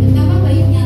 Betapa baiknya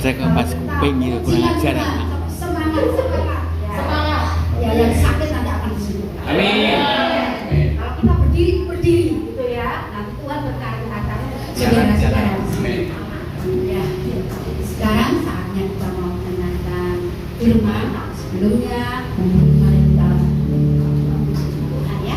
saya ke pas kuping gitu kurang ajar ya. Semangat, semangat, semangat. Ya, yang sakit nanti akan disembuhkan. Amin. Kalau kita berdiri, berdiri gitu ya. Nanti Tuhan berkati akan saudara-saudara. Ya, sekarang saatnya kita mau mendengarkan firman. Sebelumnya, mari kita Tuhan ya.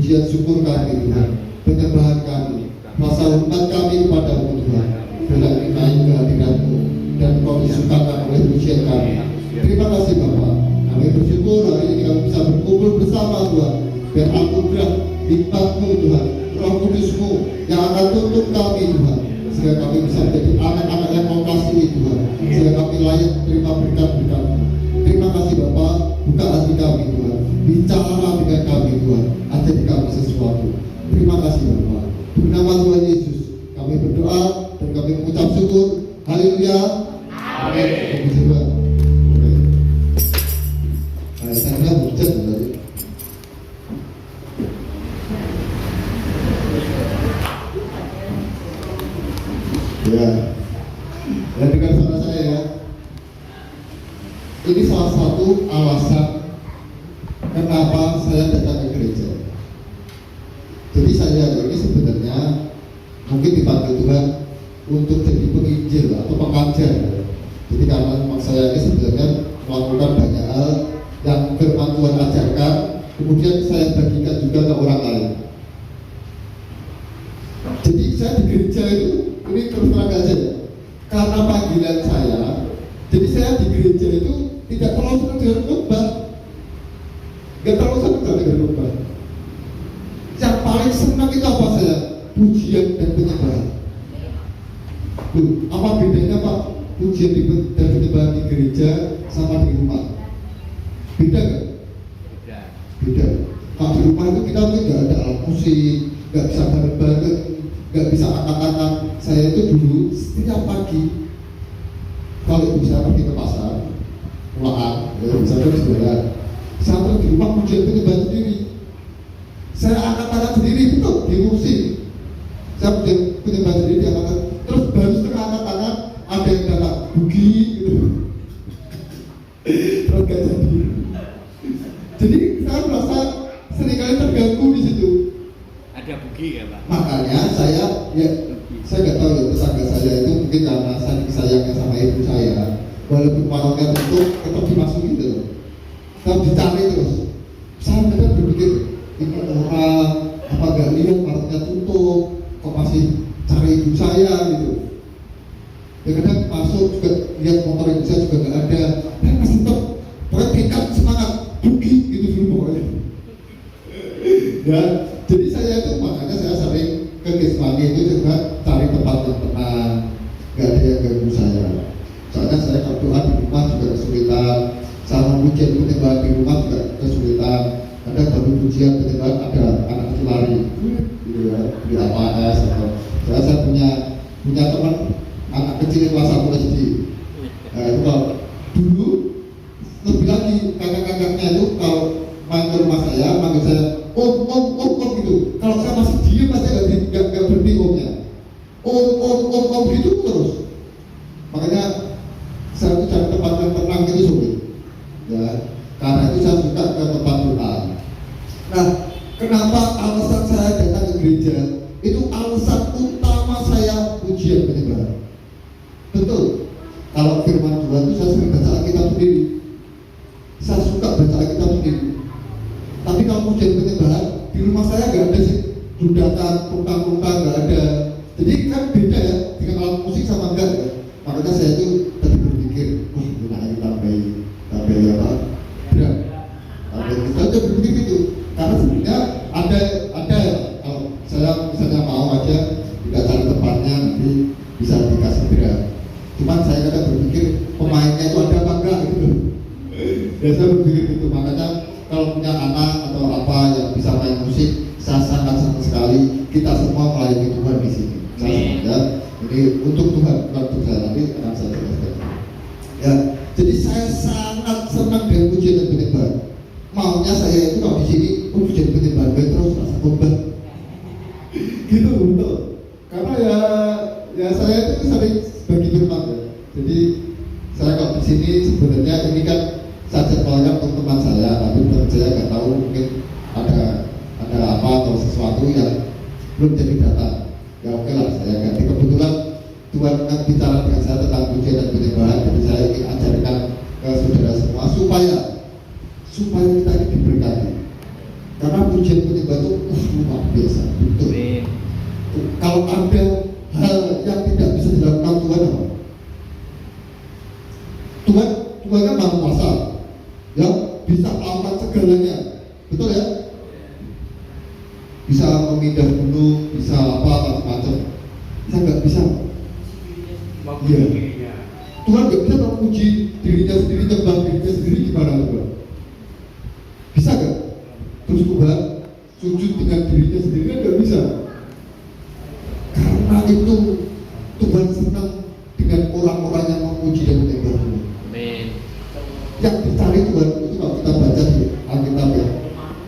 pujian syukur kami Tuhan, penyembahan kami, rasa hormat kami kepada-Mu Tuhan. Bila kami naik ke hadirat-Mu dan Kau disukakan oleh pujian kami. Terima kasih Bapa. Kami bersyukur hari ini kami bisa berkumpul bersama Tuhan. Biar anugerah hikmat-Mu Tuhan, Roh Kudus-Mu yang akan tuntun kami Tuhan, sehingga kami bisa menjadi anak-anak yang Kau kasihi Tuhan, sehingga kami layak terima berkat-berkat-Mu. Terima kasih Bapa, buka hati kami Tuhan, bicara dengan kami Tuhan, ajari kami sesuatu. Terima kasih Bapa. Dalam nama Tuhan Yesus kami berdoa dan kami mengucap syukur. Haleluya. Amin. Puji Tuhan. Saya hujan tadi. Ya, dengar suara saya ya. Ini salah satu alasan kenapa saya datang ke gereja. Jadi saya ini sebenarnya mungkin dipanggil Tuhan untuk jadi penginjil atau pengajar. Jadi karena memang saya ini sebenarnya melakukan banyak hal yang firman Tuhan ajarkan, kemudian saya bagikan juga ke orang lain. Jadi saya di gereja itu, ini terus terang aja ya, karena panggilan saya, jadi saya di gereja itu tidak terlalu senang dengan khotbah, nggak terlalu senang dengan khotbah. Yang paling senang itu apa saya? Pujian dan penyembahan. Apa bedanya Pak? Pujian dan penyembahan di gereja sama di rumah? Beda kan? Beda. Kalau di rumah itu kita nggak ada alat musik, nggak bisa bareng-bareng, nggak bisa angkat-angkat. Saya itu dulu setiap pagi kalau ibu saya pergi ke pasar, pulang, ya bisa terus jualan. Saya terus di rumah pujian penyembahan sendiri. Saya angkat tangan sendiri, betul, diurusin. Saya penyembahan sendiri diangkat. Terus baru setengah angkat tangan ada yang datang bugi gitu. Terus gak jadi. Jadi saya merasa seringkali terganggu di situ. Ada bugi ya Pak? Makanya saya nggak tahu ya, tetangga saya itu mungkin karena saking sayangnya sama ibu saya, walaupun warungnya tutup tetap dimasukin gitu, tetap dicari terus. Saya benar berpikir ini orang apa nggak lihat warungnya tutup, kok masih cari ibu saya gitu. Ya kadang masuk juga lihat motor ibu saya juga nggak ada, dan masih tetap pokoknya tingkat semangat bugi gitu dulu pokoknya. Ya, jadi saya itu makanya saya sering ke Gesmani itu juga cari tempat yang tenang, nggak ada yang ganggu saya. Soalnya saya kalau doa di rumah juga kesulitan, sama pujian penyembahan di rumah juga kesulitan. Ada baru pujian penyembahan ada anak kecil lari, gitu ya, di APS atau saya punya teman anak kecil kelas 1 SD. Nah itu kalau dulu lebih lagi kakak-kakaknya itu kalau main ke rumah saya, manggil saya om gitu. Kalau saya masih diem pasti nggak berhenti omnya. Om gitu terus. Makanya saya itu cari tempat yang tenang itu sulit. Ya, karena itu saya suka ke tempat doa. Nah, kenapa alasan saya datang ke gereja? Itu alasan utama saya pujian penyembahan. Betul. Kalau firman Tuhan itu saya sering baca Alkitab sendiri. Saya suka baca Alkitab sendiri. Tapi kalau pujian penyembahan di rumah saya nggak ada sih, dudakan, tumpang nggak ada. Jadi kan beda ya dengan alat musik sama enggak ya. Makanya saya itu tadi berpikir, wah gimana ini tambahin apa? Berat. Kita aja berpikir gitu. Karena sebenarnya ada kalau saya misalnya mau aja tidak cari tempatnya nanti bisa dikasih berat. Cuman saya kadang berpikir pemainnya itu ada apa enggak gitu. Dan saya berpikir gitu, makanya kalau punya anak atau apa yang bisa main musik, saya sangat sekali kita semua melayani Tuhan di sini. Ya, ini untuk Tuhan, bukan untuk saya, nanti akan saya jelaskan. Ya, jadi saya sangat senang dengan pujian dan penyembahan. Maunya saya itu kalau di sini pujian penyembahan terus rasa khotbah. Gitu betul. Karena ya saya itu sering bagi firman ya. Jadi saya kalau di sini sebenarnya ini kan saya jadwalkan untuk teman saya, tapi teman saya nggak tahu mungkin ada apa atau sesuatu yang belum jadi datang. Ya oke lah, saya ganti. Kebetulan Tuhan kan bicara dengan saya tentang pujian dan penyembahan, jadi saya ingin ajarkan ke saudara semua supaya kita ini diberkati. Karena pujian penyembahan penyembah itu luar biasa, betul. Kalau ada hal yang tidak bisa dilakukan Tuhan apa? Tuhan kan maha kuasa, ya bisa melakukan segalanya, betul ya? Bisa memindah gunung, bisa apa macam-macam. Bisa nggak bisa? Iya. Tuhan nggak bisa memuji dirinya sendiri, nyembah dirinya sendiri gimana Tuhan? Bisa nggak? Terus Tuhan sujud dengan dirinya sendiri kan nggak bisa. Karena itu Tuhan senang dengan orang-orang yang memuji dan menyembah Tuhan. Yang dicari Tuhan itu kalau kita baca di Alkitab ya,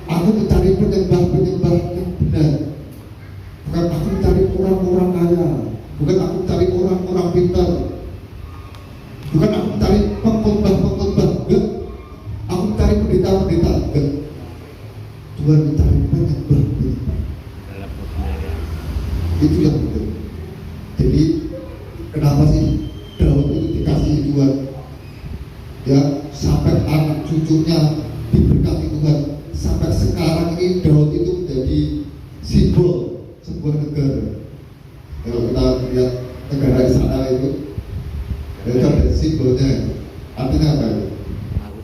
aku mencari penyembah-penyembah yang benar. Bukan aku mencari orang-orang kaya, bukan aku mencari orang-orang pintar, bukan aku mencari pengkhotbah, enggak. Aku mencari pendeta-pendeta, enggak. Tuhan mencari penyembah. Itu yang betul. Jadi kenapa sih Daud itu dikasih Tuhan? Ya, sampai anak cucunya diberkati Tuhan. Sampai sekarang ini Daud itu menjadi simbol sebuah negara. Kalau kita lihat negara Israel itu, itu ada simbolnya. Artinya apa itu?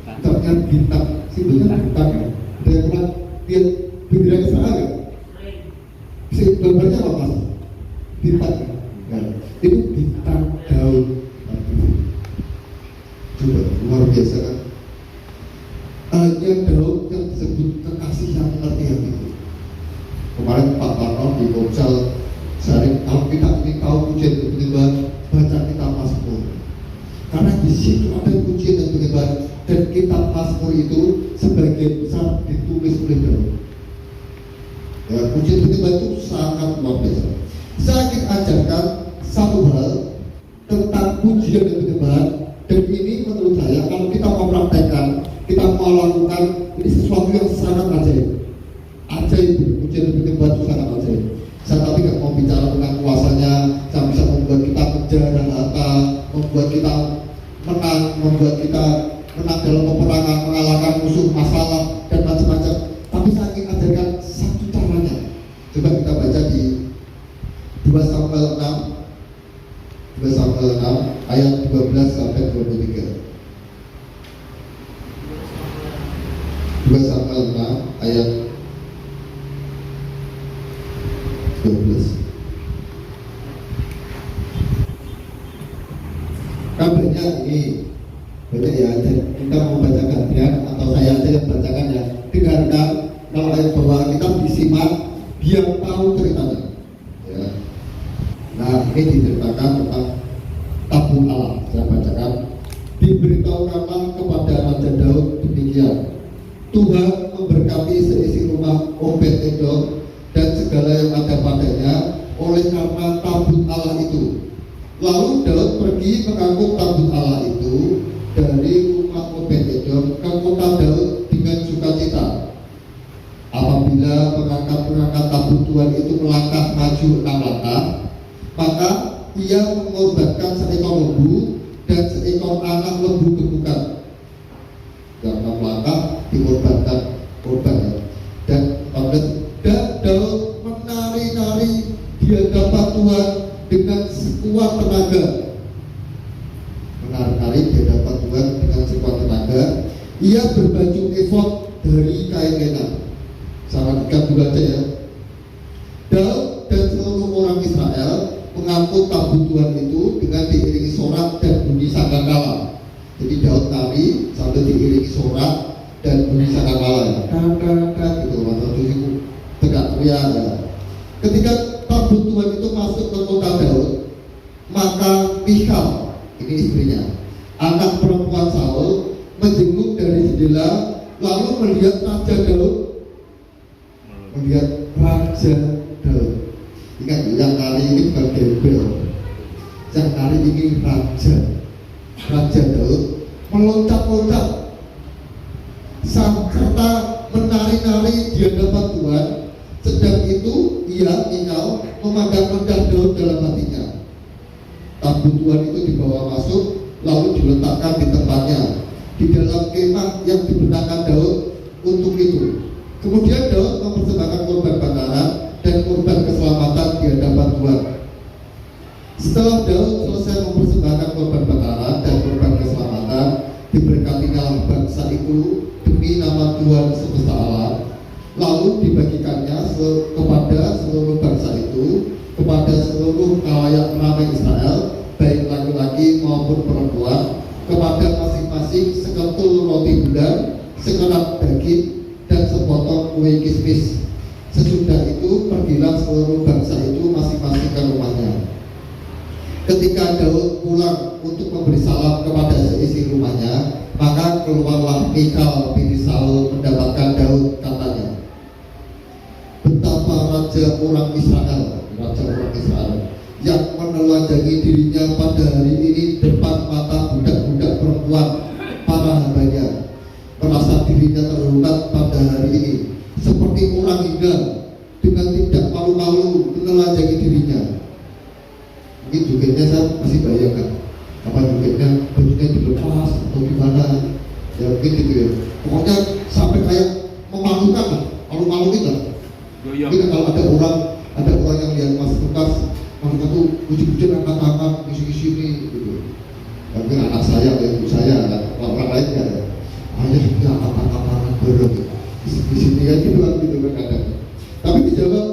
Kita punya bintang, simbolnya bintang ya. Ada yang pernah lihat bendera Israel ya? Gambarnya apa mas? Bintang ya. Itu bintang Daud. Coba luar biasa kan? Hanya Daud yang disebut kekasih yang mengerti hatiku. Kemarin Pak Tarno di Komsel sering kalau kita ini tahu pujian dan penyembahan, baca kitab Mazmur. Karena di situ ada pujian dan penyembahan, dan kitab Mazmur itu sebagian besar ditulis oleh Daud. Ya, pujian penyembahan itu sangat luar biasa. Saya ingin ajarkan satu hal tentang pujian dan penyembahan, dan ini menurut saya kalau kita mau praktekkan, kita mau lakukan, ini sesuatu yang sangat ajaib. Ajaib, pujian dan penyembahan itu sangat ajaib. Saya tapi nggak mau bicara tentang kuasanya, yang bisa membuat kita menjara harta, membuat kita menang, membuat kita menang dalam peperangan, mengalahkan musuh, masalah dan macam-macam. Tapi saya ingin ajarkan satu caranya. Coba kita baca di 2 Samuel 6 ayat 12 sampai 23. 2 Samuel 6 ayat 12. Kabarnya ini banyak ya, kita mau bacakan ya, atau saya aja yang bacakan ya. Dengarkan kalau ayat bahwa kita disimak, biar tahu ceritanya. Ya. Nah ini diceritakan tentang tabut Allah. Saya bacakan. Diberitahukanlah kepada Raja Daud demikian. Tuhan memberkati seisi rumah Obed-Edom dan segala yang ada padanya oleh karena tabut Allah itu. Lalu Daud pergi mengangkut tabut Allah itu dari rumah Obed-Edom ke kota Daud dengan sukacita. Apabila pengangkat-pengangkat tabut Tuhan itu melangkah maju 6 langkah, maka ia mengorbankan seekor lembu dan seekor anak lembu gemukan. Dan 6 langkah dikorbankan korban ya. Dan Daud menari-nari di hadapan Tuhan dengan sekuat tenaga. Menari-nari di hadapan Tuhan dengan sekuat tenaga. Ia berbaju efod dari kain lena. Sama juga aja ya. Daud dan seluruh orang Israel mengangkut tabut Tuhan itu dengan diiringi sorak dan bunyi sangkakala. Jadi Daud nari sambil diiringi sorak dan bunyi sangkakala ya. Gitu masa itu tegak teriak ya. Ketika tabut Tuhan itu masuk ke kota Daud, maka Michal, ini istrinya, anak perempuan Saul, menjenguk dari jendela lalu melihat Raja Daud. Ingat yang nari ini bukan gembel, yang nari ini Raja Daud meloncat-loncat serta menari-nari di hadapan Tuhan. Sedang itu ia Michal memandang rendah Daud dalam hatinya. Tabut Tuhan itu dibawa masuk lalu diletakkan di tempatnya di dalam kemah yang dibentangkan Daud untuk itu. Kemudian Daud mempersembahkan korban bakaran dan korban keselamatan di hadapan Tuhan. Setelah Daud selesai mempersembahkan korban bakaran dan korban keselamatan, diberkatinya bangsa itu demi nama Tuhan semesta alam. Lalu dibagikannya kepada seluruh bangsa itu, kepada seluruh khalayak ramai Israel, baik laki-laki maupun perempuan, kepada masing-masing seketul roti bulan, sekenap daging, dan sepotong kue kismis. Sesudah itu pergilah seluruh bangsa itu masing-masing ke rumahnya. Ketika Daud pulang untuk memberi salam kepada seisi rumahnya, maka keluarlah Mikal binti Saul mendapatkan Daud, katanya, betapa raja orang Israel yang menelanjangi dirinya pada hari ini depan mata budak-budak perempuan para hambanya, merasa dirinya terhormat pada hari ini, seperti orang hina dengan tidak malu-malu menelanjangi dirinya. Mungkin jogetnya saya masih bayangkan, apa jogetnya, bajunya dilepas atau gimana, ya mungkin gitu ya. Pokoknya sampai kayak memalukan lah, malu-maluin lah. Mungkin kalau ada orang yang lihat Mas Lukas tuh uji-uji angkat-angkat isi-isi ini gitu. Ya, mungkin anak saya atau ibu saya, orang lain ya, ayah ini angkat-angkat bareng di sini kan gitu kan kadang. Tapi dijawab,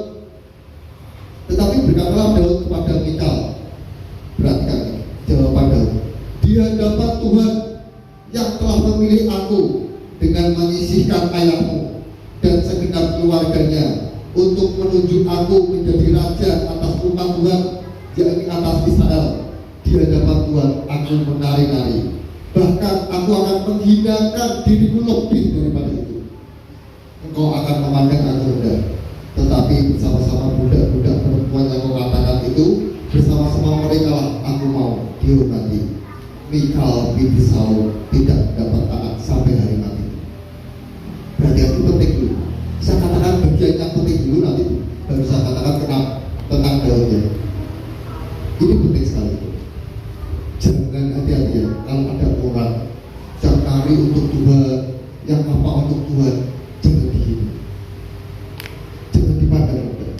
tetapi berkatalah Daud kepada Mikal, perhatikan jawaban Daud, di hadapan Tuhan yang telah memilih aku dengan menyisihkan ayahmu dan segenap keluarganya untuk menunjuk aku menjadi raja atas rumah Tuhan, yakni atas Israel. Di hadapan Tuhan aku menari-nari, bahkan aku akan menghinakan diriku lebih daripada itu. Engkau akan memandang aku rendah, tetapi bersama-sama budak-budak perempuan yang kau katakan itu, bersama-sama mereka lah aku mau dihormati. Mikal binti Saul tidak dapat anak sampai hari mati. Berarti itu penting dulu. Saya katakan bagian yang penting dulu, nanti baru saya katakan tentang Daud ya. Ini penting sekali. Jangan hati-hati ya, kalau ada orang yang cari untuk Tuhan, yang apa untuk Tuhan, jangan dihina, jangan dipandang rendah,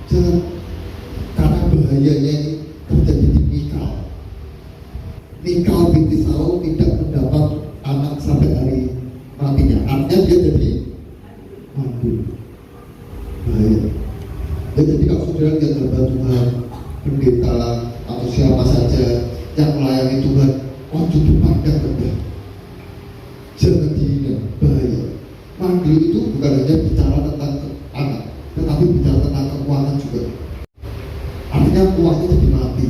jangan, karena bahayanya ini terjadi di Mikal. Mikal binti Saul tidak mendapat anak sampai hari matinya. Artinya dia jadi mandul. Bahaya. Ya, jadi kalau saudara lihat hamba Tuhan, pendeta atau siapa saja yang melayani Tuhan, ojo dipandang rendah, jangan dihina, bahaya. Mandul itu bukan hanya bicara tentang anak, tetapi bicara tentang keuangan juga. Artinya uangnya jadi mati,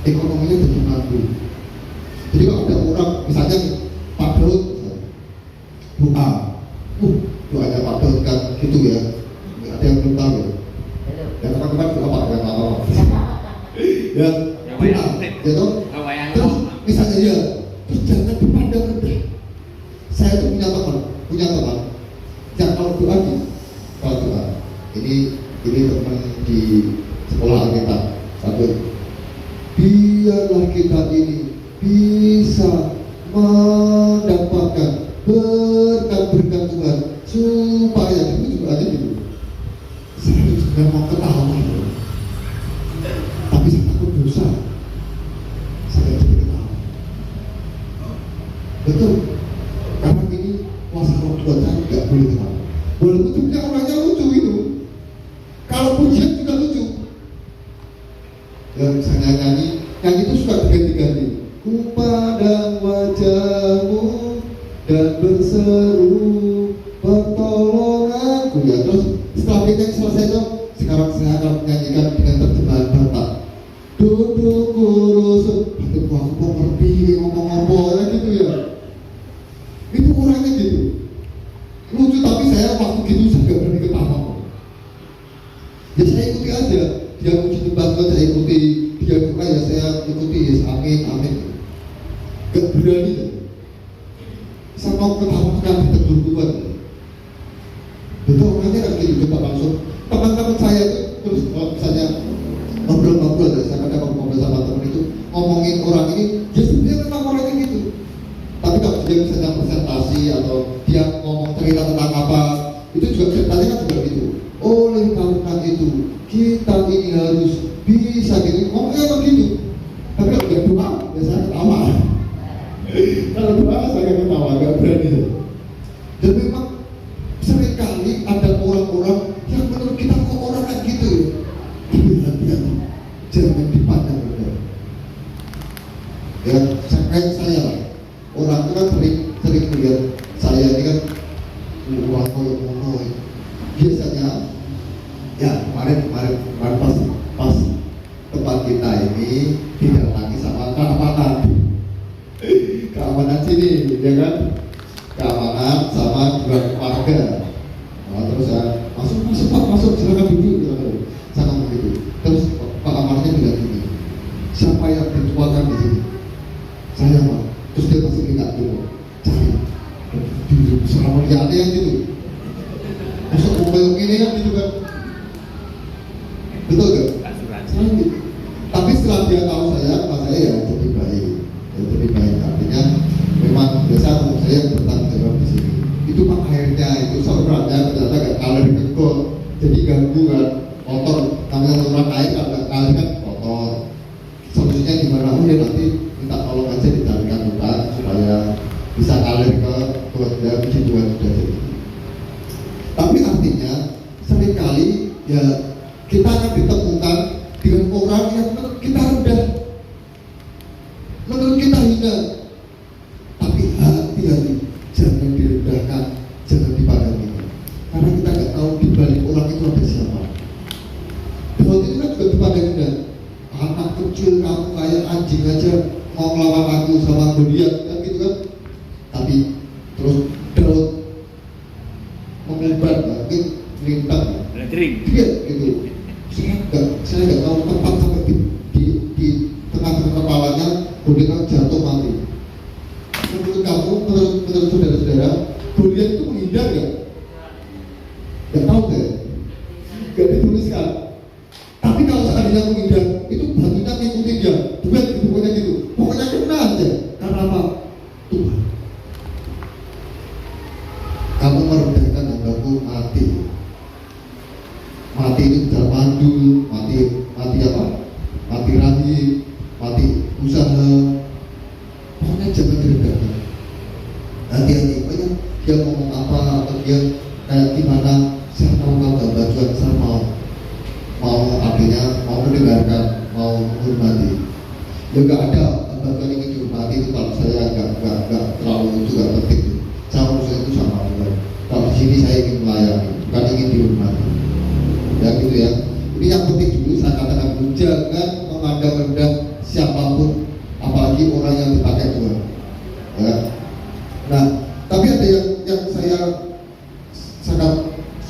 ekonominya jadi mandul. Jadi kalau ada orang, misalnya Pak Daud doa, doanya Pak Daud kan gitu ya, ada yang belum tahu ya. Ya teman-teman doa Pak yang apa? Ya doa, ya toh. Terus misalnya ya, terus jangan dipandang rendah. Saya tuh punya teman, yang kalau doa ini teman di sekolah Alkitab, satu, biarlah kita ini bisa mendapatkan berkat-berkat Tuhan, supaya itu juga aja gitu. Saya juga mau ketawa, tapi saya takut dosa, saya juga ketawa. Betul, karena ini kuasa roh Tuhan, saya tidak boleh ketawa. Walaupun sebenarnya orangnya lucu itu, kalau pujian juga lucu. Dan misalnya nyanyi itu suka diganti-ganti. Ku pandang wajahmu dan berseru pertolonganku, ya. Terus setelah kita selesai itu, sekarang saya akan menyanyikan dengan terjemahan Batak. Duduk kurus, aku mau ngerti ngomong-ngomong ya gitu ya. Itu orangnya gitu, lucu, tapi saya waktu gitu saya gak berani ketawa. Ya saya ikuti aja, dia puji Tuhan saya ikuti, dia doa ya saya ikuti, yes, amin, amin. Gak berani ya. Saya mau ketawakan ditegur Tuhan. Betul, orangnya kan gitu, coba langsung. Teman-teman saya itu terus kalau misalnya ngobrol-ngobrol, saya kadang ngobrol sama teman itu ngomongin orang ini, ya sebenarnya memang orangnya gitu. Tapi kalau dia misalnya presentasi atau dia ngomong cerita tentang apa, itu juga ceritanya kan juga gitu. Oleh karena itu kita ini harus bisa gitu, ngomongnya begitu. Tapi kalau dia doa, biasanya ketawa. Kalau doa saya ketawa, gak berani. Dan memang seringkali ada orang-orang yang menurut kita kok orang kayak gitu. Hati-hati, jangan dipandang rendah. Ya, kayak saya lah. Orang itu kan sering melihat saya ini kan wah koyo-koyo. Biasanya ya kemarin pas tempat kita ini didatangi sama keamanan sini, ya kan? Keamanan sama dua warga. Nah, terus ya masuk silakan duduk gitu. Sama begitu. Terus Pak Amarnya bilang gini, siapa yang dituakan di sini? Saya Pak. Terus dia masih minta dulu, cari dulu selama dia ada yang gitu. Masuk mobil ini kan gitu kan. Betul gak? Saya gitu. Tapi setelah dia tahu saya ya lebih baik. Lebih baik artinya memang biasa saya bertanggung jawab di sini. Itu Pak akhirnya itu saudara ternyata gak kalah dengan gol. Jadi ganggu kan, kotor. Namanya orang air kan gak kalah kan kotor. Solusinya gimana? Ya nanti minta tolong aja dicarikan tempat supaya bisa kalir ke keluarga tujuan sudah jadi. Tapi artinya seringkali ya kita akan ditemukan dengan orang yang menurut kita rendah, menurut kita hina. Tapi hati-hati, jangan direndahkan, jangan dipandang itu. Karena kita nggak tahu di balik orang itu ada siapa. Daud itu kan juga dipandang rendah. Anak kecil kamu kayak anjing aja mau melawan aku sama Goliat kan gitu kan. Tapi terus Daud mengebar mungkin melintang dia gitu. Saya nggak tahu tempat sampai di tengah-tengah kepalanya Goliat jatuh mati. Menurut kamu, menurut saudara-saudara, Goliat itu menghindar nggak? Nggak tahu deh, nggak dituliskan. Tapi kalau seandainya menghindar, itu batunya ngikutin dia, bukan pokoknya gitu. Pokoknya kena aja. Karena apa? Tuhan. Kamu merendahkan hambaku mati. Mati itu tidak mandul, mati apa? Mati rahim, mati usaha. Pokoknya jangan direndahkan. Hati-hati, pokoknya dia ngomong apa atau dia kayak gimana, saya tahu kalau bajuan saya mau artinya mau mendengarkan, mau menghormati. Ya nggak ada bagian yang dihormati itu kalau saya nggak terlalu itu nggak penting. Saya urusan itu sama Tuhan. Kalau di sini saya ingin melayani, bukan ingin dihormati. Ya gitu ya. Ini yang penting dulu saya katakan dulu, jangan memandang rendah siapapun, apalagi orang yang dipakai Tuhan. Ya. Nah, tapi ada yang saya sangat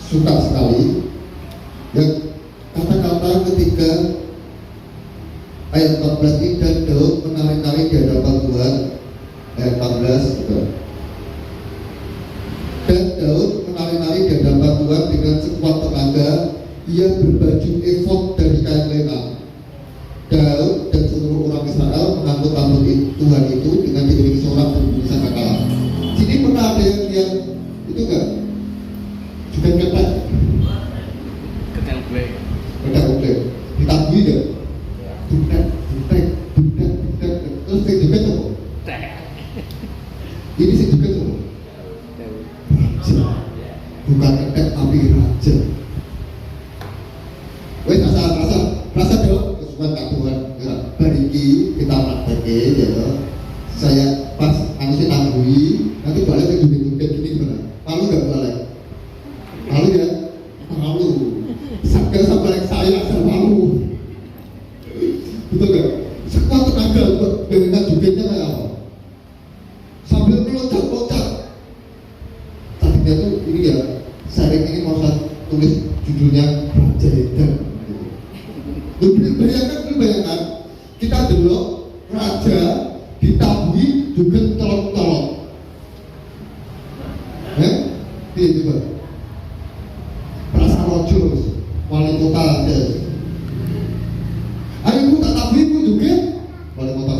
suka sekali, yang kata-kata ketika ayat 14 ini, dan Daud menari-nari di hadapan Tuhan. Ayat 14 gitu. Dan Daud menari-nari di hadapan Tuhan dengan sekuat tenaga. Ia berbaju efod dari kain lena. Daud dan seluruh orang Israel mengangkut tampuk Tuhan itu dengan diiringi sorak dan bunyi sangkakala. Sini pernah ada yang lihat itu enggak? Juga ketek udah ditabui enggak? Budak terus saya juga coba. Ini saya juga coba. Raja, bukan ketek tapi raja. Wes rasa Daud kesukaan Kak Tuhan. Bariki kita praktekin ya. Saya pas manusia tanggui, nanti balik ke dunia gini gimana? Malu nggak balik? Malu ya? Malu. Sampai balik saya asal malu. Betul nggak? Sekuat tenaga buat dengan jubitnya kayak apa? Sambil meloncat. Tadinya tuh ini ya, sharing ini mau saya tulis judulnya Raja Edan. Bayangkan kita dulu raja ditabui juga tolong. Iya coba. Perasaan rojo, wali kota aja. Ayo tak tabui juga wali kota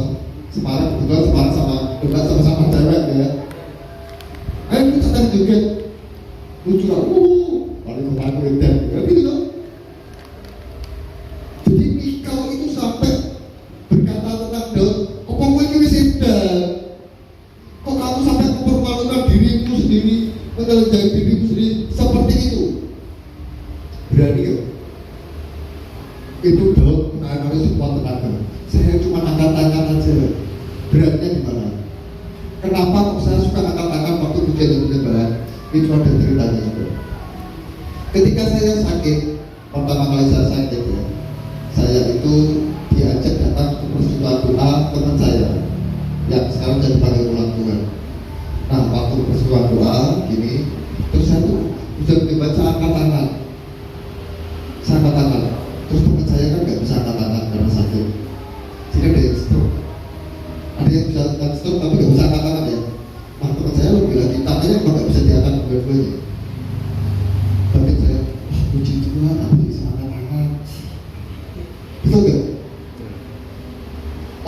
Semarang, juga Semarang sama dekat sama cewek ya. joget-joget lucu lah, paling kemarin edan, gitu loh. Jadi Mikal itu sampai berkata tentang Daud, kok kowe iki wis edan? Kok kamu sampai mempermalukan dirimu sendiri, menjadi dirimu sendiri seperti itu? Berani ya? Itu Daud menangani semua tenaga. Saya cuma angkat tangan aja. Beratnya di mana? Kenapa kok saya suka angkat tangan waktu pujian penyembahan? Itu ada ceritanya juga. Ketika saya sakit, pertama kali saya sakit ya, saya itu diajak datang ke peristiwa doa teman saya yang sekarang jadi panggil ulang Tuhan. Nah, waktu peristiwa doa gini, terus saya tuh bisa membaca angkat tangan. Saya angkat tangan. Terus teman saya kan nggak bisa angkat tangan karena sakit. Jadi ada yang stroke. Ada yang bisa angkat stroke tapi nggak bisa angkat tangan ya. Nah, teman saya lebih lagi tangannya emang nggak bisa diangkat dua-duanya. Tapi saya, puji Tuhan, aku bisa angkat tangan. Betul nggak?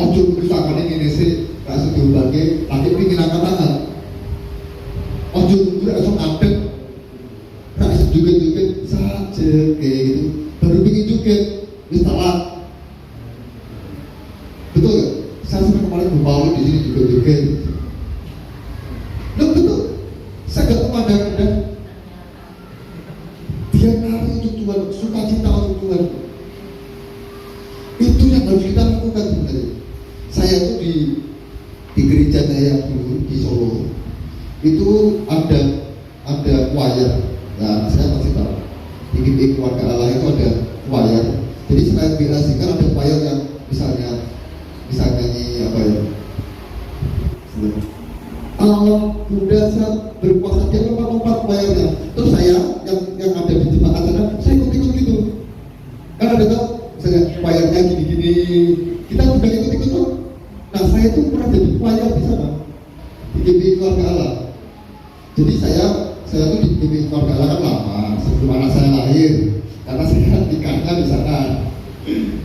Ojo bisa angkat ini sih, nggak sedih lagi, lagi pingin angkat tangan. Ojo nggak langsung ngadep, nggak sejuget-juget saja kayak gitu. Baru pingin joget, wis telat. Betul nggak? Saya sampai kemarin berpaul di sini juga joget. Loh betul, saya nggak memandang-pandang. Dia nari untuk Tuhan, sukacita untuk Tuhan. Itu yang harus kita lakukan sebenarnya. Saya itu di gereja saya dulu di Solo, itu ada choir. Nah, saya masih tahu. Di keluarga Allah itu ada choir. Jadi selain BLC kan ada choir yang misalnya nyanyi apa ya? Allah Bunda saat berpuasa dia lompat-lompat choirnya. Terus saya yang ada di jemaat sana, saya ikut-ikut gitu. Kan ada tau, misalnya choirnya gini-gini, kita juga ikut-ikut tuh. Nah, saya itu pernah jadi choir di sana di GPI Keluarga Allah. Jadi saya tuh di GPI Keluarga Allah kan lama sebelum anak saya lahir, karena saya nikahnya di sana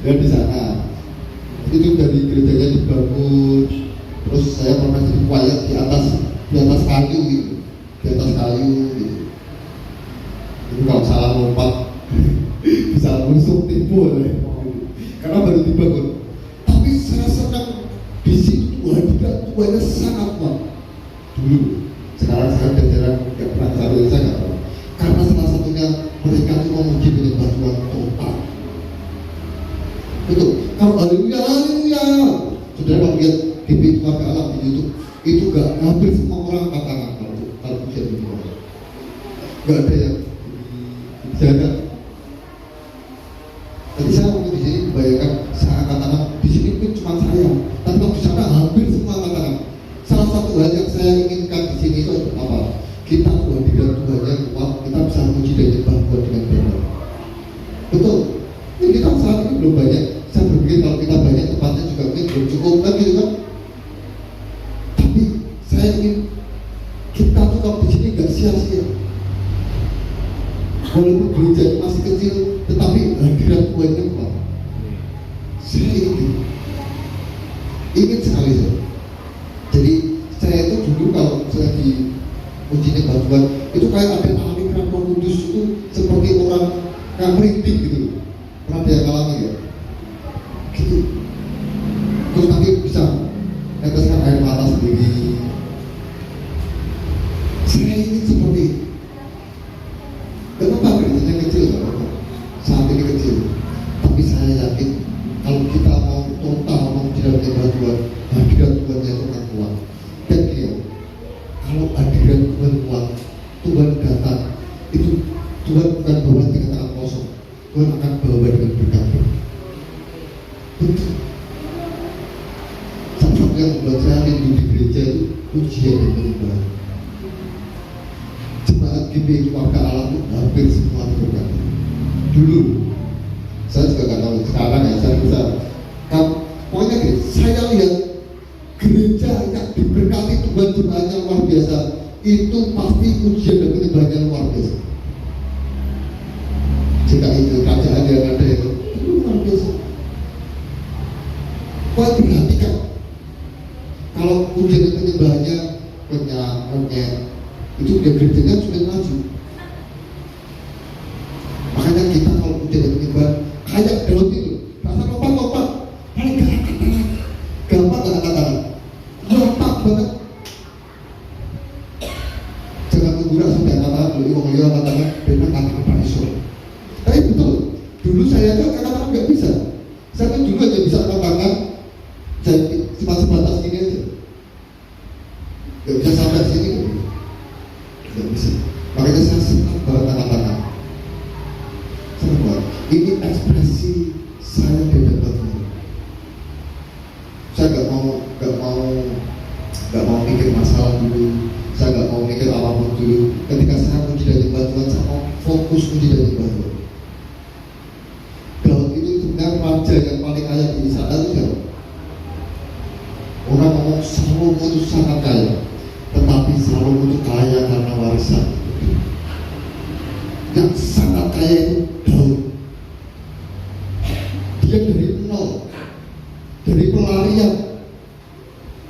dan di sana itu dari gerejanya dibangun. Terus saya pernah jadi choir di atas kayu gitu, di atas kayu gitu. Itu kalau salah lompat bisa menusuk timbul ya. Karena baru dibangun. Tapi saya senang di situ Tuhannya sangat kuat dulu. Sekarang saya jarang nggak pernah tahu, saya nggak tahu. Karena salah satunya mereka itu memuji menyembah Tuhan total. Betul. Kalau haleluya, saudara kalau lihat GPI Keluarga Allah di YouTube itu gak hampir semua orang angkat tangan kalau pujian begini. Gak ada yang jaga. Tadi saya waktu di sini membayangkan saya angkat tangan di sini pun cuma saya, tapi kalau di sana hampir semua angkat tangan. Salah satu hal yang saya inginkan di sini itu apa? Kita kehadiran Tuhan yang kuat, kita bisa puji dan nyembah Tuhan dengan benar. Betul. Ini kita saat ini belum banyak. Saya berpikir kalau kita banyak tempatnya juga mungkin belum cukup kan gitu kan. Tapi saya ingin kita tuh kalau di sini nggak sia-sia. Walaupun gereja masih kecil, tetapi hadirat Tuhannya kuat. Saya ingin sekali saya. Jadi saya itu dulu kalau saya di uji nyembah Tuhan itu kayak ada aliran Roh Kudus itu seperti orang yang merintih gitu. Pernah ada yang alami ya? Gitu. Terus nanti bisa neteskan air mata sendiri. Saya ingin seperti itu. Kenapa gerejanya kecil? Saat ini kecil. Tapi saya yakin kalau kita mau total mau tidak menyembah Tuhan, hadirat Tuhannya itu akan kuat. Dan dia, kalau hadirat Tuhan kuat, Tuhan datang, itu Tuhan bukan bawa dengan tangan kosong. Tuhan akan bawa dengan berkat. Betul. Satu yang membuat saya rindu di gereja itu pujian dan penyembahan. Jemaat GPI Keluarga Allah itu hampir semua berkat. Dulu, saya juga nggak tahu sekarang ya, saya bisa. Pokoknya gini, saya lihat gereja yang diberkati Tuhan jemaatnya luar biasa, itu pasti pujian dan penyembahannya luar biasa. Jika itu kerajaan yang ada itu luar biasa. Kau perhatikan kalau pujian dan penyembahannya kenyang, itu dia gerejanya sudah maju. Makanya kita kalau udah menyembah kayak Daud itu, rasa lompat-lompat, paling gampang gak angkat tangan, lompat banget. Jangan tunggu langsung diangkat tangan dulu, mau ngeliat angkat tangan, benar angkat apa iso. Tapi betul, dulu saya tuh angkat tangan nggak bisa. Saya tuh dulu aja bisa angkat tangan, jadi cuma sebatas gini aja, nggak bisa sampai sini, nggak bisa. Makanya saya senang banget angkat tangan. Ini ekspresi saya beda banget. Saya nggak mau mikir masalah dulu. Saya nggak mau mikir apapun dulu. Ketika saya puji dan nyembah Tuhan, saya mau fokus puji dan nyembah Tuhan. Daud itu sebenarnya raja yang paling kaya di Israel itu siapa? Orang ngomong Salomo itu sangat kaya, tetapi Salomo itu kaya karena warisan. Yang sangat kaya itu Daud. Dia dari nol, dari pelarian,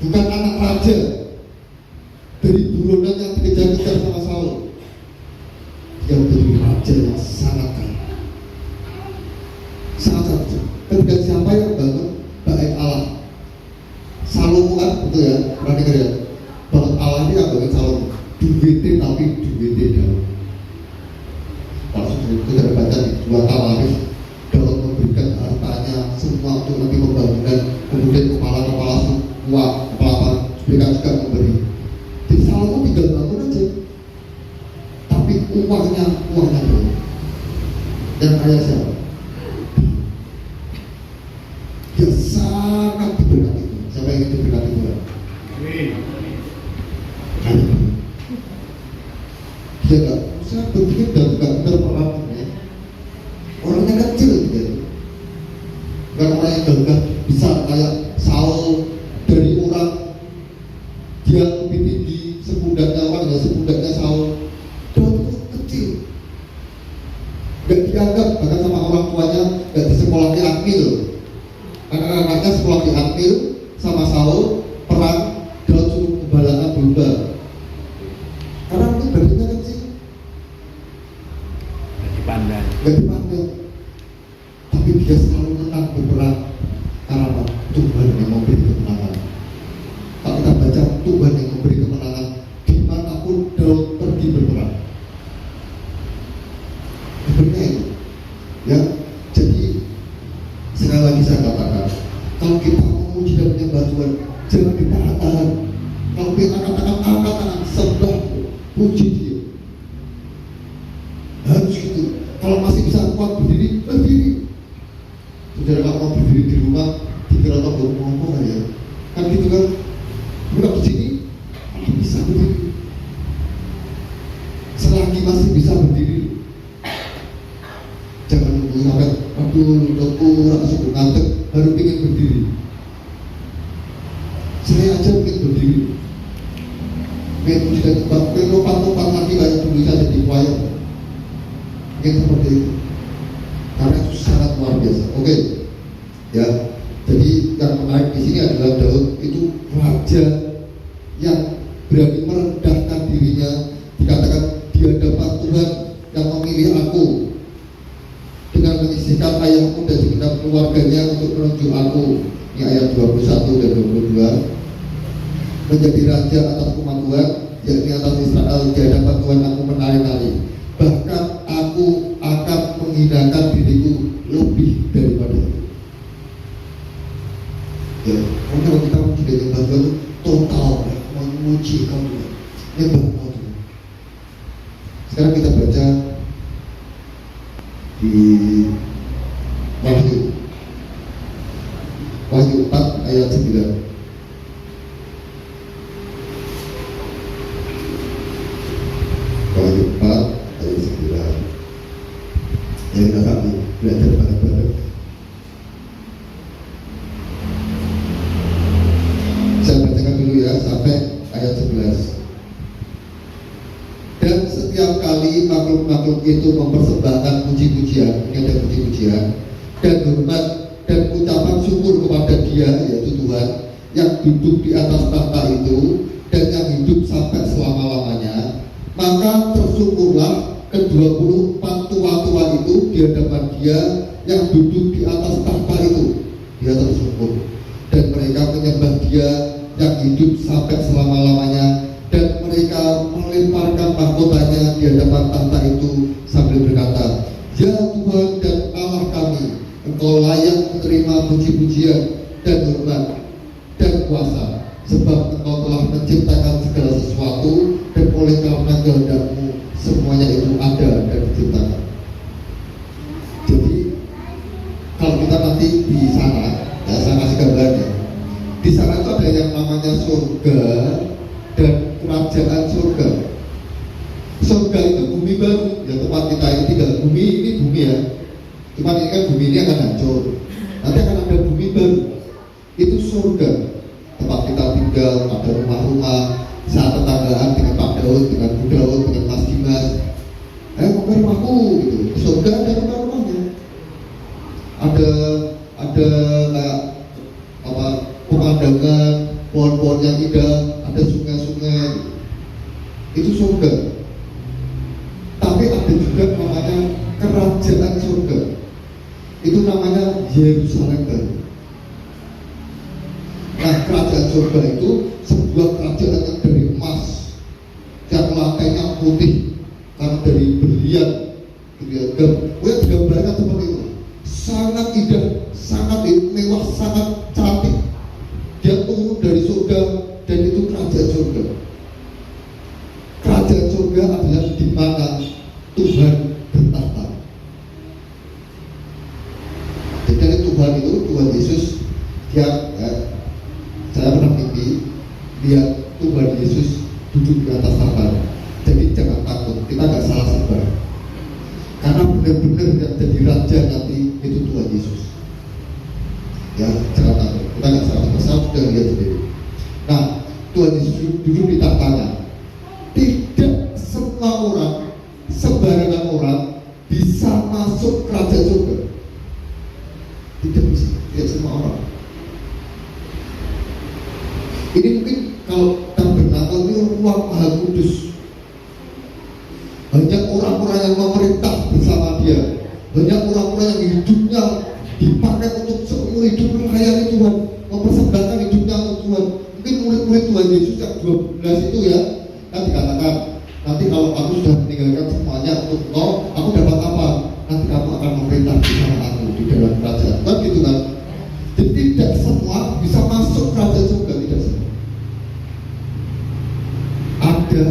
bukan anak raja, dari buronan yang dikejar-kejar sama Saul. Dia menjadi raja yang sangat kaya, sangat. Ketika siapa yang bangun bait Allah? Salomo kan, betul ya, pernah dengar ya? Bahwa Allah ini yang bangun Salomo, duwite tapi duwite Daud. Langsung kita baca di 2 Tawarikh. Daud memberikan hartanya semua untuk nanti pembangunan, kemudian kepala-kepala semua kepala berikan juga memberi. Jadi Salomo tinggal bangun aja, tapi uangnya Daud. Dan kaya siapa? Dia sangat diberkati. Siapa yang ingin diberkati Tuhan? Dia nggak, saya berpikir dan nggak berperang. Orangnya kecil gitu. Bukan orang yang gagah bisa kayak Saul, dari orang dia lebih tinggi sepundaknya orang ya, sepundaknya Saul. Daud itu kecil, gak dianggap bahkan sama orang tuanya, gak di sekolah di Akmil. Anak-anaknya sekolah di Akmil sama Saul perang, Daud suruh pembalakan domba karena itu badannya kecil, gak dipandang. Tapi dia selalu menang berperang karena apa? Tuhan yang memberi kemenangan. Kalau kita baca, Tuhan yang memberi kemenangan dimanapun Daud pergi berperang. Benar itu ya. Jadi sekali lagi saya katakan, kalau kita memuji dan menyembah Tuhan, jangan ditahan-tahan. Kalau kita angkat-angkat sembah, puji Dia, harus gitu. Kalau masih bisa kuat berdiri, berdiri. Saudara kalau mau berdiri di rumah, dikira tombol ngomong ya, kan gitu kan? Bukan di sini, malah bisa berdiri. Selagi masih bisa berdiri, jangan nunggu sampai aduh, sudah ngantuk, baru ingin berdiri. Saya aja ingin berdiri. Pengen tidak tempat, pengen lompat-lompat lagi kayak dulu saya jadi choir. Mungkin seperti itu. Karena itu sangat luar biasa. Oke, ya. Jadi yang menarik di sini adalah Daud itu raja yang berani merendahkan dirinya. Dikatakan di hadapan Tuhan yang memilih aku dengan menyisihkan ayahku dan segenap keluarganya untuk menunjuk aku. Ini ayat 21 dan 22. Menjadi raja atas umat Tuhan, yakni atas Israel. Di hadapan Tuhan aku menari-nari. Bahkan aku akan menghinakan diriku lebih daripada itu. Ya, kalau kita tidak nyembah Tuhan total, memuji Tuhan, nyembah Tuhan. Sekarang kita baca di Wahyu 4 ayat 9. Wahyu 4 ayat 9. Yang kami belajar bareng-bareng. Saya bacakan dulu ya sampai ayat 11. Dan setiap kali makhluk-makhluk itu mempersembahkan puji-pujian, ini ada puji-pujian dan hormat dan ucapan syukur kepada Dia, yaitu Tuhan yang duduk di atas tahta itu dan yang hidup sampai selama-lamanya, Maka tersyukurlah ke-24 tua-tua itu di hadapan dia yang duduk di atas tahta itu. Dia tersyukur, dan mereka menyembah dia yang hidup sampai selama-lamanya, dan mereka melemparkan mahkotanya di hadapan tahta itu sambil berkata, "Ya Tuhan dan Allah kami, Engkau layak menerima puji-pujian dan hormat dan kuasa, sebab Engkau telah menciptakan segala sesuatu, dan oleh karena kehendak-Mu semuanya itu ada dan diciptakan." Jadi kalau kita nanti di sana, ya saya kasih gambarnya. Di sana itu ada yang namanya surga dan kerajaan surga. Surga itu bumi baru, ya tempat kita ini tinggal. Bumi ini bumi ya. Cuma ini kan bumi ini akan hancur. Nanti akan ada bumi baru. Itu surga. Tempat kita tinggal, ada rumah-rumah, saat tetanggaan dengan Pak Daud, dengan Bu Daud, dengan Mas Dimas. Mau ke rumahku gitu. Surga ada rumah-rumahnya. Ada kayak apa, pemandangan, pohon-pohon yang indah, ada sungai-sungai. Itu surga. Tapi ada juga namanya kerajaan surga. Itu namanya Yerusalem baru. Nah, kerajaan surga itu sebuah kerajaan yang dari emas, yang lantainya putih karena dari berlian, gambarnya seperti itu. Sangat indah, sangat mewah, sangat cantik. Dia turun dari surga, dan itu kerajaan surga. Kerajaan surga adalah di mana Tuhan bertahta. Jadi Tuhan itu, Tuhan Yesus, saya pernah mimpi lihat Tuhan Yesus duduk di atas tahta. Jadi jangan takut, kita nggak salah sembah. Karena benar-benar yang jadi raja nanti itu Tuhan Yesus. Ya, jangan takut, kita nggak salah sembah. Saya sudah lihat sendiri. Nah, Tuhan Yesus duduk di tahtanya. Tidak semua orang, sembarangan orang bisa masuk kerajaan surga. Tidak bisa, tidak semua orang. Ini mungkin kalau tabernakel ini ruang Maha Kudus. Banyak orang-orang yang memerintah bersama dia. Banyak orang-orang yang hidupnya dipakai untuk seumur hidup melayani Tuhan, mempersembahkan hidupnya untuk Tuhan. Mungkin murid-murid Tuhan Yesus yang 12 itu ya, kan dikatakan, nanti kalau aku sudah meninggalkan semuanya untuk Engkau, aku dapat apa? Nanti kamu akan memerintah bersama aku di dalam kerajaan. Kan gitu kan? Jadi tidak semua bisa masuk kerajaan surga, tidak semua. Ada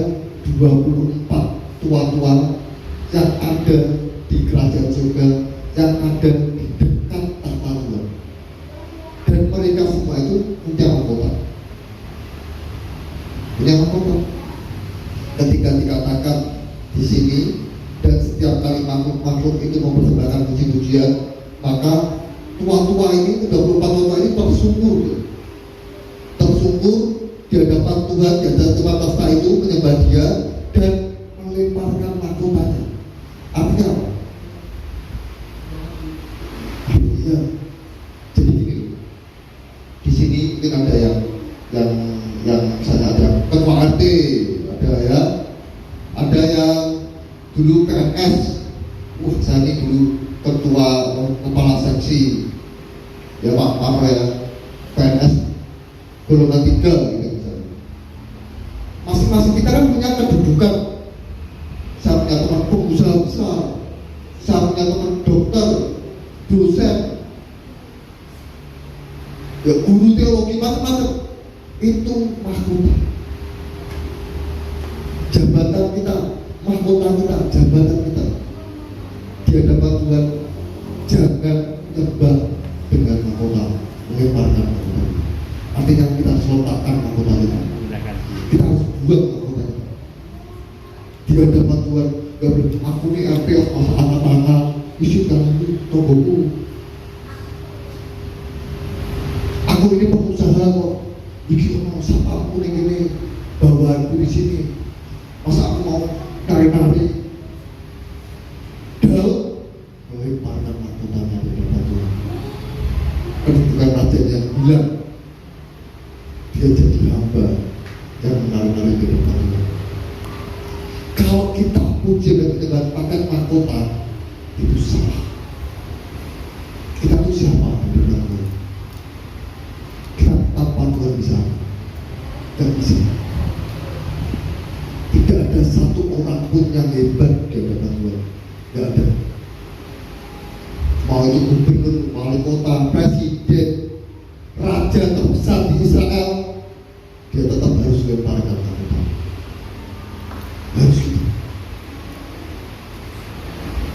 24 tua-tua yang ada di kerajaan surga, yang ada di dekat tahta Tuhan, dan mereka semua itu punya mahkota. Punya mahkota. Ketika dikatakan di sini, dan setiap kali makhluk itu mempersembahkan puji-pujian, maka tua-tua ini, 24 tua ini tersungkur, di hadapan Tuhan, di hadapan tempat tahta itu, menyembah Dia dan melemparkan mahkotanya. Artinya apa? Artinya, jadi gini, di sini mungkin ada yang misalnya ada ketua RT, ada yang dulu PNS. Saya ini dulu ketua kepala seksi, ya Pak Paro ya, PNS golongan 3 gitu. Masing-masing kita kan punya kedudukan. Saya punya teman pengusaha besar, saya punya teman dokter, dosen, ya guru teologi, macam-macam. Itu mahkota. Jabatan kita, mahkota kita, jabatan kita di hadapan Tuhan. Jangan nyembah dengan mahkota, melemparkan mahkota. Artinya kita harus letakkan mahkota kita. Kita harus buat mahkota di hadapan Tuhan. Gak boleh, aku ini RT anak-anak isi kamu tonggoku. Aku ini pengusaha kok. Bikin siapa aku ini bawaanku di sini. Masa aku mau nari-nari? Daud melemparkan mahkotanya di hadapan Tuhan. Kedudukan raja yang bilang dia jadi hamba yang menari-nari di depan Tuhan. puji dan dengan pakai mahkota itu salah. Kita tuh siapa? Kita tanpa Tuhan bisa, gak bisa. Tidak ada satu orang pun yang hebat di hadapan Tuhan, gak ada. Mau itu gubernur, wali kota, presiden, raja terbesar di Israel, dia tetap harus melemparkan mahkota. Harus gitu.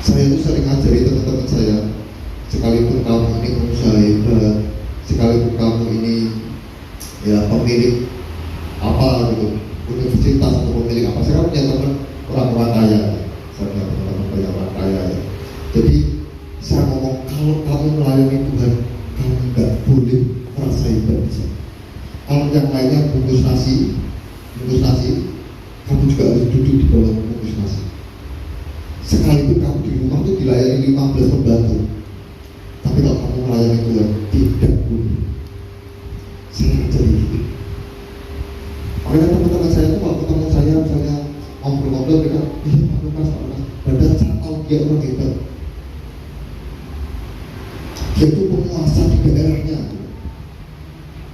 Saya itu sering ngajari teman-teman saya, sekalipun kamu ini pengusaha hebat, sekalipun kamu ini ya pemilik apa gitu, universitas atau pemilik apa, saya kan punya teman orang-orang kaya, saya punya teman-teman banyak orang kaya ya. Jadi saya ngomong, kalau kamu melayani Tuhan, kamu nggak boleh merasa hebat di sana. Kalau yang lainnya bungkus nasi, kamu juga harus duduk di bawah bungkus nasi. Sekalipun kamu di rumah tuh dilayani 15 pembantu, tapi kalau kamu melayani Tuhan, tidak boleh. Saya jadi gitu. Makanya teman-teman saya tuh waktu ketemu saya misalnya ngobrol-ngobrol, mereka, iya Pak Lukas, padahal saya tahu dia orang hebat. Dia itu penguasa di daerahnya.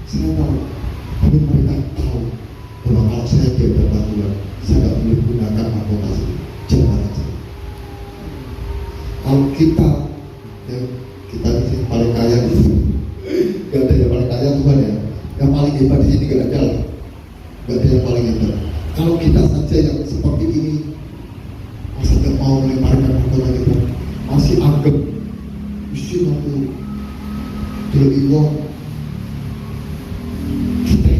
Saya tahu, tapi mereka tahu bahwa kalau saya di hadapan Tuhan, saya tidak boleh gunakan mahkota itu. Jangan aja. Kalau kita di sini paling kaya di sini, gak ada yang paling kaya Tuhan ya. Yang paling hebat di sini gak ada lah. Gak ada yang paling hebat. Kalau kita saja yang seperti ini, masa gak mau melemparkan mahkota kita, masih anggap mesti aku lebih uang. Kita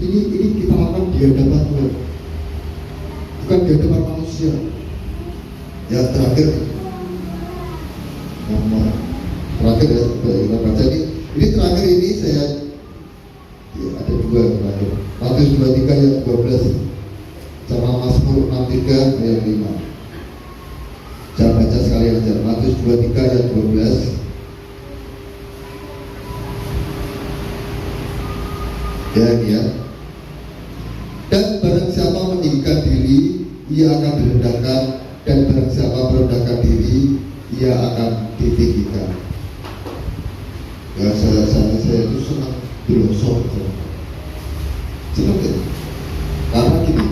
ini kita lakukan di hadapan Tuhan, bukan di hadapan manusia. Ya terakhir ya, kita baca ini terakhir ini saya ya, ada dua yang terakhir. Matius 23 ayat 12 sama Mazmur 63 ayat 5. Jangan baca sekalian aja. Matius 23 ayat 12. Ya ini ya. Dan barang siapa meninggikan diri, ia akan direndahkan, dan barang siapa merendahkan diri, ia akan ditinggikan. Ya saya itu senang filosof, senang gitu. Karena gini,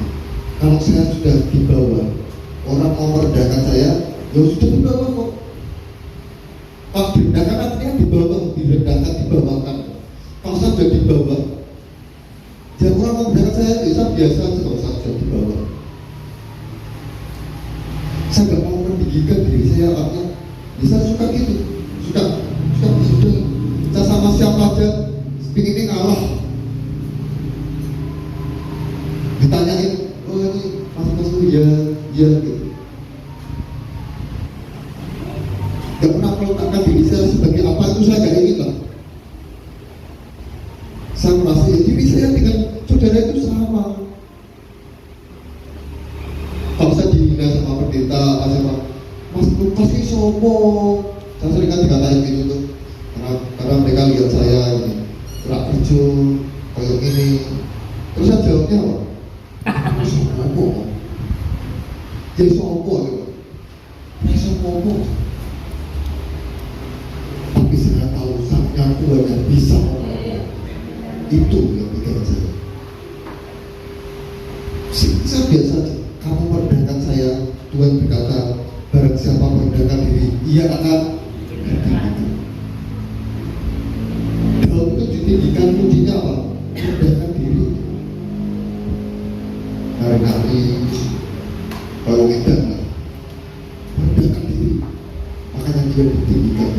kalau saya sudah di bawah, orang mau merendahkan saya, ya sudah di bawah kok. Kalau direndahkan artinya di bawah, direndahkan, dibawahkan. Kalau saya sudah di bawah, ya orang mau merendahkan saya, ya saya biasa aja kalau saya sudah di bawah. Saya nggak mau meninggikan diri saya, artinya ya saya suka gitu, sudah. Saya sama siapa aja, ini ngalah. Ditanyain, oh ini mas ya gitu. Gak pernah meletakkan diri saya sebagai apa itu saya gak ingin lah. Saya merasa ya diri saya dengan saudara itu sama. Kalau saya dihina sama pendeta, mas Lukas ini sombong. Saya sering kan dikatain gitu tuh. Karena mereka lihat saya ini gerak kerja kayak gini, terus saya jawabnya apa? Sombong, jadi sombong gitu, sombong. Tapi saya tahu saatnya Tuhan yang bisa itu yang bikin saya. Saya biasa aja. Kamu merendahkan saya, Tuhan berkata, barang siapa merendahkan diri, ia akan ditinggikan. Itu ditinggikan kuncinya apa? Merendahkan diri. Hari-hari kalau kita merendahkan diri, makanya dia ditinggikan.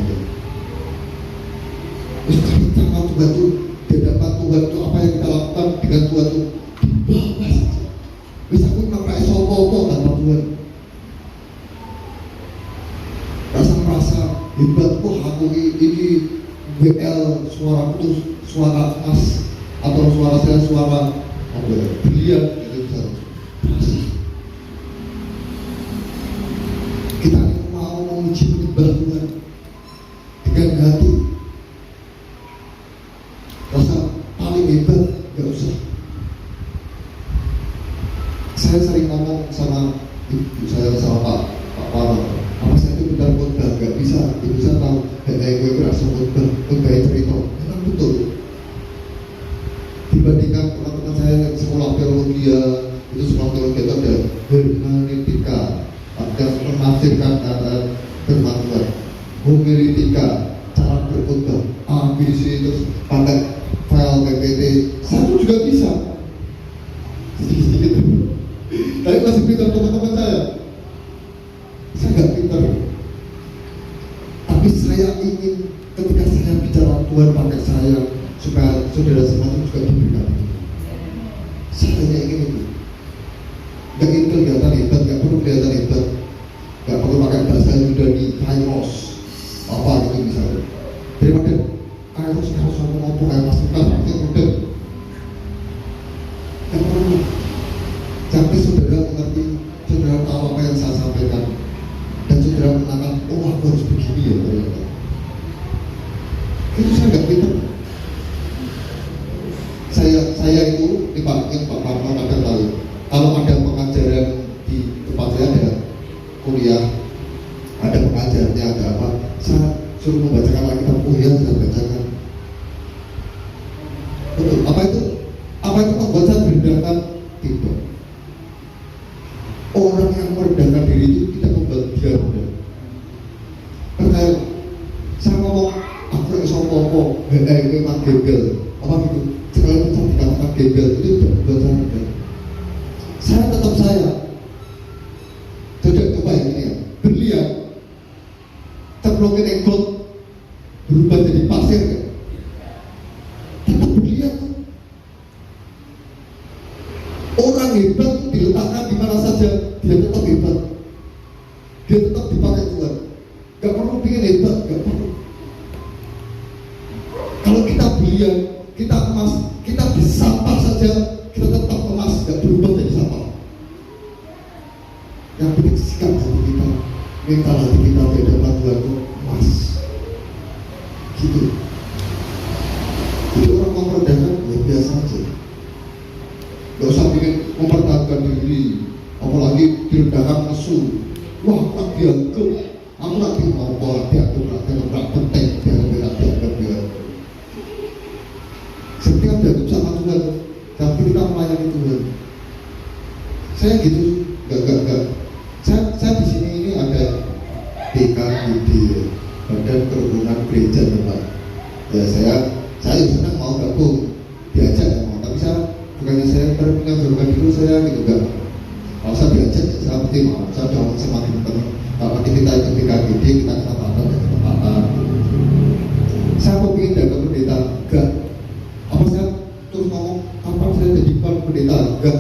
Terus kalau Tuhan itu di hadapan Tuhan itu apa yang kita lakukan dengan Tuhan itu di bawah saja. Bisa pun pakai sopo-sopo tanpa Tuhan. Merasa hebat, wah aku ini WL suara putus, suara emas, atau suara saya suara brilian gitu misalnya. Kita mau memuji menyembah Tuhan dengan hati, rasa paling hebat, gak usah. Saya sering ngomong sama ibu saya sama Pak Paro, apa saya itu benar khotbah? Gak bisa. Ibu saya tahu, hanya gue kerasa khotbah cerita. Memang betul. Dibandingkan teman-teman saya yang sekolah teologi itu sekolah teologi itu ada hermeneutika, ada menafsirkan kata firman Tuhan, homiletika, cara berkhotbah, ABC terus pakai file PPT. Saya juga bisa. Sedikit-sedikit. Tapi masih pintar teman-teman saya. Saya nggak pintar. Tapi saya ingin ketika saya bicara Tuhan pakai saya supaya saudara semua juga diberkati. Saya hanya ingin itu. Nggak ingin kelihatan hebat, nggak perlu kelihatan hebat, nggak perlu pakai bahasa Yunani, kairos, apa gitu misalnya. Daripada kairos ngomong apa kayak masukan, itu udah. Nggak perlu. Sampai saudara mengerti, saudara tahu apa yang saya sampaikan, dan saudara menangkan, oh aku harus begini ya ternyata. Itu saya nggak pintar. Saya itu di Pak Papa ada tahu. Kalau ada pengajaran di tempat saya ada kuliah, ada pengajarnya, ada apa, saya suruh membacakan Alkitab. Oh ya, saya bacakan. Betul. Apa itu membuat saya merendahkan? Tidak. Orang yang merendahkan diri itu tidak membuat dia rendah. Percaya, saya ngomong aku yang sopo-sopo, memang gagal, apa gitu. Sekali itu dikatakan gagal itu tidak membuat saya rendah. Saya tetap saya. Tidak coba yang ini ya, berlian, cemplungin engkol, berubah jadi pasir ya. Tetap berlian. Orang hebat itu diletakkan di mana saja, dia tetap hebat. Dia tetap dipakai Tuhan. Gak perlu pikir hebat, gak perlu. Kalau kita berlian, kita emas, kita disampah saja, kita tetap emas, gak berubah jadi sampah. Yang penting sikap hati kita, mental hati kita di hadapan Tuhan itu emas. Gitu. Jadi orang mau merendahkan, ya biasa aja. Gak usah bikin mempertahankan diri, apalagi direndahkan musuh. Wah, aku nak dianggap, aku nak dianggap, dianggap penting, dianggap. Setiap dianggap sama Tuhan, tapi kita melayani Tuhan. Saya gitu, gak. Saya di sini ini ada BKID, Badan Kerukunan Gereja Tempat. Ya saya senang mau gabung, diajak ya mau, tapi saya bukannya saya mengajarkan dulu saya gitu enggak. Kalau saya diajak, saya pasti mau. Saya udah ngomong sama teman-teman. Kalau kita ikut BKID, kita kesempatan dan kesempatan. Saya mau ingin jaga pendeta, enggak. Apa saya terus ngomong, kapan saya jadi pendeta? Enggak.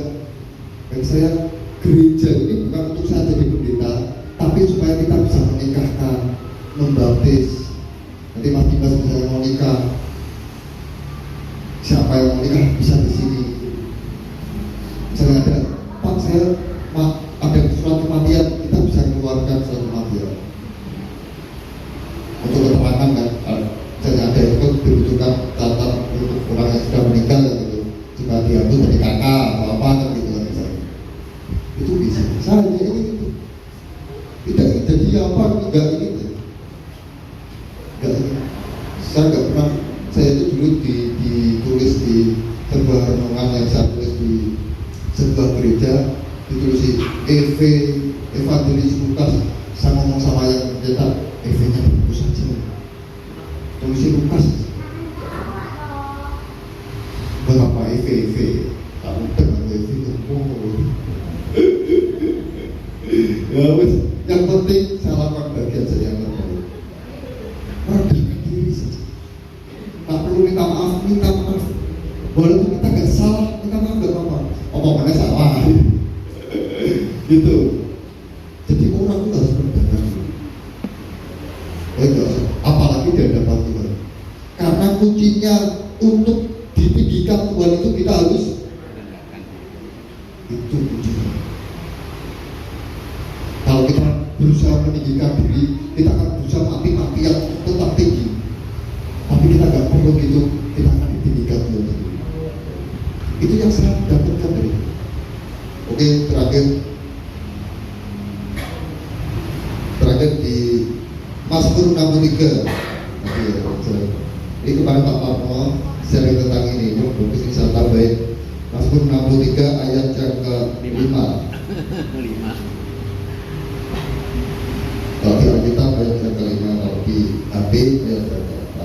Bagi saya gereja ini bukan untuk saya jadi pendeta, tapi supaya kita bisa menikahkan, membaptis. Nanti Mas Dimas misalnya mau nikah, siapa yang mau nikah bisa di sini. Misalnya ada, Pak saya ada surat kematian, kita bisa keluarkan surat kematian untuk keterangan kan. Misalnya ada yang dibutuhkan catat untuk orang yang sudah meninggal gitu, jika dia itu dari kakak atau apa kan gitu kan misalnya. Itu bisa. Saya hanya ingin itu. Tidak ingin jadi apa, enggak ingin. Saya nggak pernah. Saya itu dulu ditulis di sebuah renungan yang saya tulis di sebuah gereja, ditulis Evangelis Lukas. Saya ngomong sama yang mencetak, EV-nya bagus saja, tulis Lukas. Mengapa EV? Tak mudah EV itu. Ya wes, yang penting saya lakukan bagian saya yang terbaik. Rendahkan diri saja. Tak perlu minta maaf. Walaupun kita nggak salah, minta maaf nggak apa-apa. Omongannya salah. Gitu. Jadi orang itu harus rendahkan diri. Apalagi di hadapan Tuhan. Karena kuncinya untuk ditinggikan Tuhan itu kita harus itu kuncinya. Kalau kita berusaha meninggikan diri, kita akan berusaha mati-matian tetap tinggi. Tapi kita nggak perlu gitu, kita akan ditinggikan Tuhan. Itu yang saya dapatkan dari. Oke, terakhir Mazmur 63. Ini kepada Pak Parno sharing tentang ini. Mungkin bisa tambahin Mazmur 63 ayat yang ke-5. 5. Kalau di Alkitab ayat yang ke-5, kalau di HP ayat yang ke-4.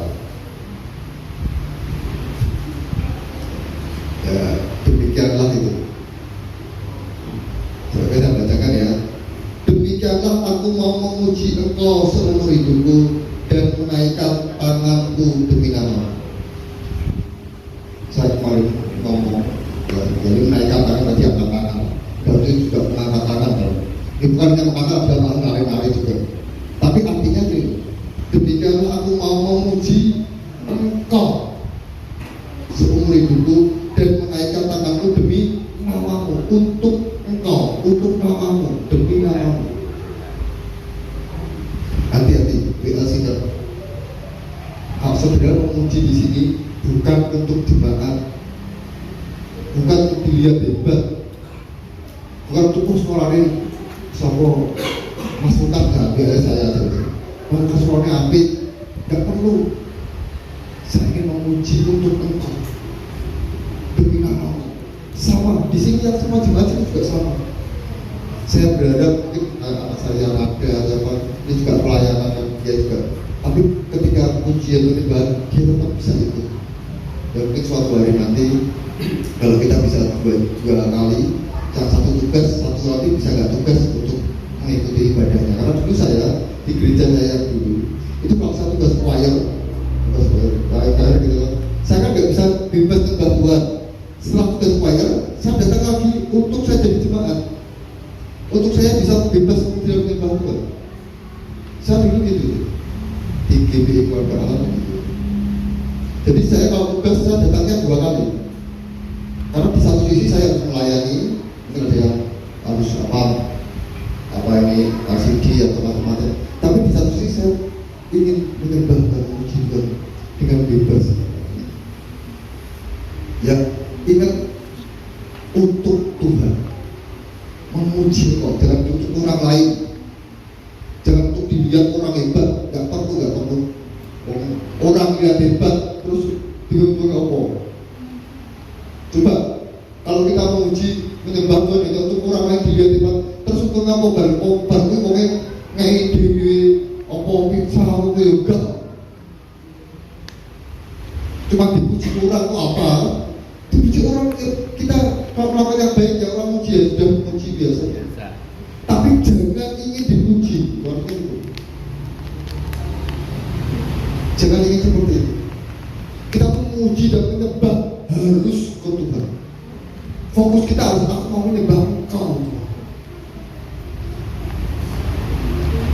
Ya, demikianlah itu. Saya bacakan ya. Demikianlah aku mau memuji Engkau seumur hidupku dan menaikkan tanganku demi nama. Saya kemarin ngomong, ya, jadi menaikkan tangan berarti angkat tangan. Berarti juga mengangkat tangan. Ini bukan hanya mengangkat, ada nari-nari juga. Tapi artinya ini, demikianlah aku mau memuji Engkau seumur hidupku dan menaikkan tanganku demi namamu, untuk Engkau, untuk namamu, demi namamu. Hati-hati, BLC dan saudara memuji di sini bukan untuk jemaat, bukan untuk dilihat hebat, bukan untuk persoalan sopo masukan nggak ada saya jadi, bukan persoalannya apik, nggak perlu. Saya ingin memuji untuk Engkau demi namamu. Sama di sini yang semua jemaat juga sama. Saya berharap mungkin anak saya ada apa ini juga pelayanan yang dia juga. Tapi ketika pujian menyembah dia tetap bisa ikut. Dan mungkin suatu hari nanti kalau kita bisa dua kali, yang satu tugas, satu lagi bisa nggak tugas untuk mengikuti ibadahnya. Karena dulu saya di gereja saya dulu itu kalau saya tugas choir, gitu, saya kan nggak bisa bebas nyembah Tuhan. Setelah tugas choir, saya datang lagi untuk saya jadi jemaat, untuk saya bisa bebas menyembah Tuhan. Saya dulu gitu di GBI Keluarga Allah gitu. Jadi saya kalau tugas saya datangnya 2 kali, karena di satu sisi saya harus melayani, mungkin ada yang harus apa ini RCD atau macam-macam. Tapi di satu sisi saya ingin menyembah dan memuji Tuhan dengan bebas. Ya, ingat untuk Tuhan, memuji kok, jangan untuk orang lain, jangan untuk dilihat orang hebat, nggak perlu. Orang lihat hebat terus bingung apa? Coba kalau kita memuji menyembah Tuhan itu untuk orang lain dilihat hebat, terus untuk apa baru ngomongnya ngai dewi apa pizza apa yoga, cuma dipuji orang itu apa? Dipuji orang kita kalau melakukan yang baik ya orang muji ya sudah memuji biasa. Tapi jangan ingin dipuji, jangan ingin seperti itu. Kita memuji dan menyembah harus ke Tuhan. Fokus kita harus aku mau menyembah Engkau.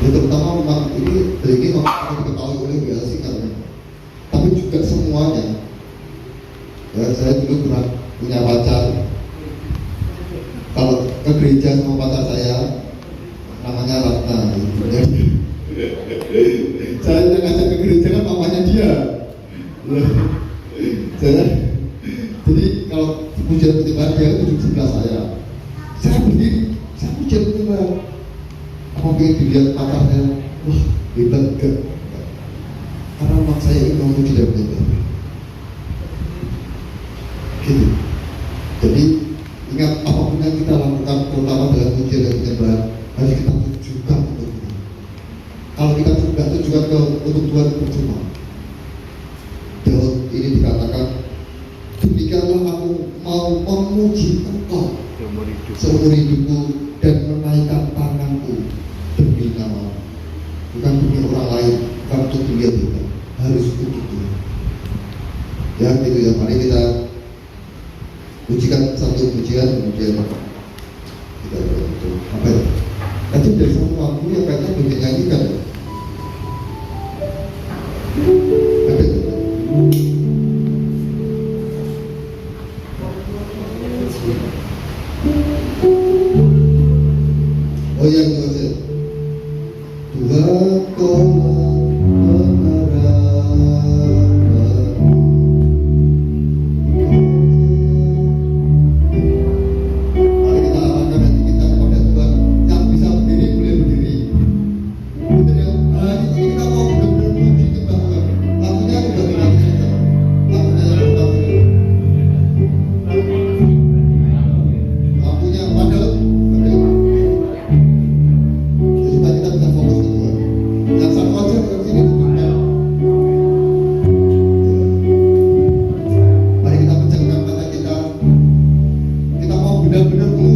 Ya, terutama memang ini diketahui oleh BLC karena, tapi juga semuanya. Ya, saya dulu pernah punya pacar. Kalau ke gereja sama pacar saya, namanya Ratna. Saya ngajak ke gereja kan mamanya dia. Jadi kalau pujian penyembahan dia duduk sebelah saya. Saya berdiri, saya pujian penyembahan. Apa pengen dilihat pacarnya? Wah, hebat enggak? Karena memang saya ingin memuji dan menyembah. Gitu. Jadi ingat apapun yang kita lakukan, terutama dalam pujian dan penyembahan, harus kita tujukan untuk Tuhan. Kalau kita tidak tujukan untuk Tuhan, percuma. Daud ini dikatakan, demikianlah aku mau memuji Engkau seumur hidupku dan menaikkan tanganku demi nama, bukan demi orang lain, bukan untuk dilihat kita, harus untuk Tuhan. Ya gitu ya, mari kita pujikan satu pujian, kemudian kita apa ya? Nanti dari satu lagu yang kayaknya dinyanyikan. Ada itu. Oh ya itu aja. Tuhan kau kita mau benar-benar